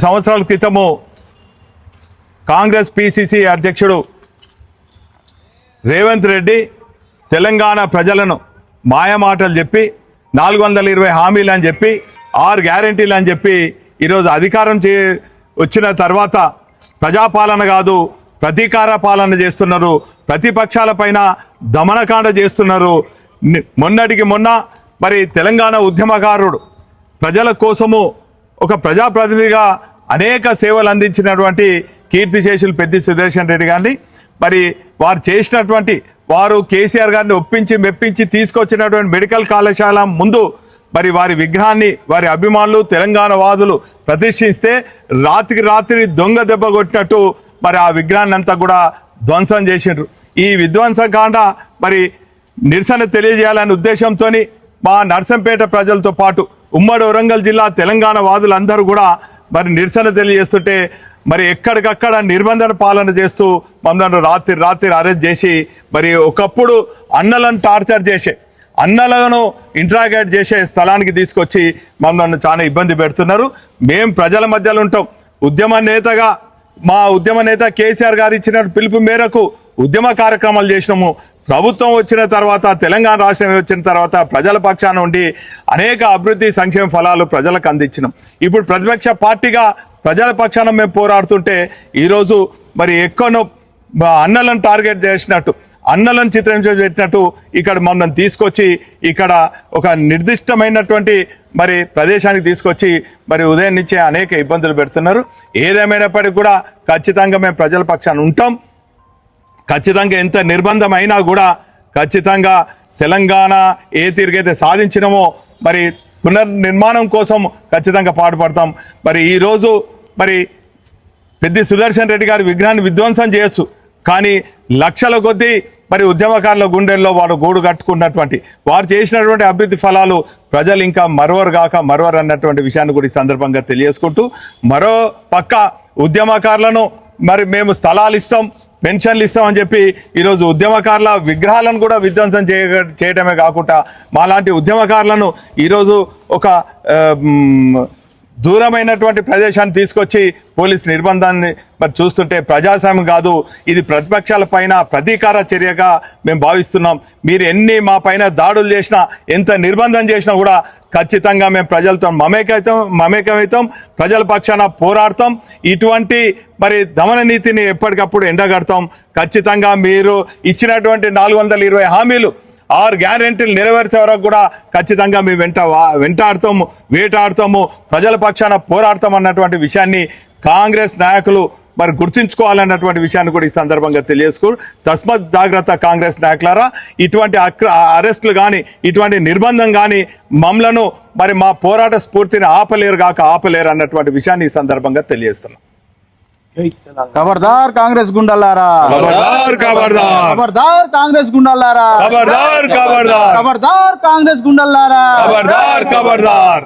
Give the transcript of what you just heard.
సంవత్సరాల క్రితము కాంగ్రెస్ పిసిసి అధ్యక్షుడు రేవంత్ రెడ్డి తెలంగాణ ప్రజలను మాయమాటలు చెప్పి 420 హామీలు అని చెప్పి 6 గ్యారెంటీలు అని చెప్పి ఈరోజు అధికారం వచ్చిన తర్వాత ప్రజాపాలన కాదు ప్రతీకార పాలన చేస్తున్నారు, ప్రతిపక్షాలపైన దమనకాండ చేస్తున్నారు. మొన్నటికి మొన్న మరి తెలంగాణ ఉద్యమకారుడు ప్రజల కోసము ఒక ప్రజాప్రతినిధిగా అనేక సేవలు అందించినటువంటి కీర్తిశేషులు పెద్ది సుదర్శన్ రెడ్డి గారిని మరి వారు చేసినటువంటి వారు కేసీఆర్ గారిని ఒప్పించి మెప్పించి తీసుకొచ్చినటువంటి మెడికల్ కళాశాల ముందు మరి వారి విగ్రహాన్ని వారి అభిమానులు తెలంగాణ వాదులు ప్రతిష్ఠిస్తే రాత్రికి రాత్రి దొంగ దెబ్బ కొట్టినట్టు మరి ఆ విగ్రహాన్ని అంతా కూడా ధ్వంసం చేసిండ్రు. ఈ విధ్వంసకాండ మరి నిరసన తెలియజేయాలనే ఉద్దేశంతో మా నర్సంపేట ప్రజలతో పాటు ఉమ్మడి వరంగల్ జిల్లా తెలంగాణ వాదులందరూ కూడా మరి నిరసన తెలియజేస్తుంటే మరి ఎక్కడికక్కడ నిర్బంధన పాలన చేస్తూ మమ్మల్ని రాత్రి రాత్రి అరెస్ట్ చేసి మరి ఒకప్పుడు అన్నలను టార్చర్ చేసే అన్నలను ఇంట్రాగేట్ చేసే స్థలానికి తీసుకొచ్చి మమ్మల్ని చాలా ఇబ్బంది పెడుతున్నారు. మేం ప్రజల మధ్యలో ఉంటాం. ఉద్యమ నేతగా మా ఉద్యమ నేత కేసీఆర్ గారు ఇచ్చిన పిలుపు మేరకు ఉద్యమ కార్యక్రమాలు చేసినాము. ప్రభుత్వం వచ్చిన తర్వాత తెలంగాణ రాష్ట్రం వచ్చిన తర్వాత ప్రజల పక్షాన ఉండి అనేక అభివృద్ధి సంక్షేమ ఫలాలు ప్రజలకు అందించినాం. ఇప్పుడు ప్రతిపక్ష పార్టీగా ప్రజల పక్షాన మేము పోరాడుతుంటే ఈరోజు మరి ఎక్కువనో అన్నలను టార్గెట్ చేసినట్టు అన్నలను చిత్రించబెట్టినట్టు ఇక్కడ మమ్మల్ని తీసుకొచ్చి ఇక్కడ ఒక నిర్దిష్టమైనటువంటి మరి ప్రదేశానికి తీసుకొచ్చి మరి ఉదయం నుంచే అనేక ఇబ్బందులు పెడుతున్నారు. ఏదేమైనప్పటికీ కూడా ఖచ్చితంగా మేము ప్రజల పక్షాన ఉంటాం. ఖచ్చితంగా ఎంత నిర్బంధం అయినా కూడా ఖచ్చితంగా తెలంగాణ ఏ తీరుగైతే సాధించినామో మరి పునర్నిర్మాణం కోసం ఖచ్చితంగా పాటుపడతాం. మరి ఈరోజు మరి పెద్ది సుదర్శన్ రెడ్డి గారి విగ్రహాన్ని విధ్వంసం చేయొచ్చు, కానీ లక్షల కొద్దీ మరి ఉద్యమకారుల గుండెల్లో వారు గూడు కట్టుకున్నటువంటి వారు చేసినటువంటి అభివృద్ధి ఫలాలు ప్రజలు ఇంకా మరవరు అన్నటువంటి విషయాన్ని కూడా ఈ సందర్భంగా తెలియజేసుకుంటూ, మరో పక్క ఉద్యమకారులను మరి మేము స్థలాలు ఇస్తాం పెన్షన్లు ఇస్తామని చెప్పి ఈరోజు ఉద్యమకారుల విగ్రహాలను కూడా విధ్వంసం చేయడమే కాకుండా మాలాంటి ఉద్యమకారులను ఈరోజు ఒక దూరమైనటువంటి ప్రదేశాన్ని తీసుకొచ్చి పోలీసు నిర్బంధాన్ని మరి చూస్తుంటే ప్రజాస్వామ్యం కాదు, ఇది ప్రతిపక్షాల పైన ప్రతీకార చర్యగా మేము భావిస్తున్నాం. మీరు ఎన్ని మా పైన దాడులు చేసినా ఎంత నిర్బంధం చేసినా కూడా ఖచ్చితంగా మేము ప్రజలతో మమేకమవుతాం, ప్రజల పక్షాన పోరాడతాం. ఇటువంటి మరి దమన నీతిని ఎప్పటికప్పుడు ఎండగడతాం. ఖచ్చితంగా మీరు ఇచ్చినటువంటి 420 హామీలు 6 గ్యారెంటీలు నెరవేర్చే వరకు కూడా ఖచ్చితంగా మేము వెంటాడుతాము, వేటాడుతాము, ప్రజల పక్షాన పోరాడతాం అన్నటువంటి విషయాన్ని కాంగ్రెస్ నాయకులు మరి గుర్తుంచుకోవాలన్నటువంటి విషయాన్ని కూడా ఈ సందర్భంగా తెలియజేసుకో. తస్మత్ జాగ్రత్త కాంగ్రెస్ నాయకులారా, ఇటువంటి అరెస్టులు కానీ ఇటువంటి నిర్బంధం కానీ మమ్మలను మరి మా పోరాట స్ఫూర్తిని ఆపలేరు అన్నటువంటి విషయాన్ని ఈ సందర్భంగా తెలియజేస్తున్నాం. ఖబర్దార్ కాంగ్రెస్ గుండల్లారా, ఖబర్దార్ ఖబర్దార్ ఖబర్దార్ కాంగ్రెస్ గుండల్లారా, ఖబర్దార్ ఖబర్దార్ ఖబర్దార్ కాంగ్రెస్ గుండల్లారా, ఖబర్దార్ ఖబర్దార్.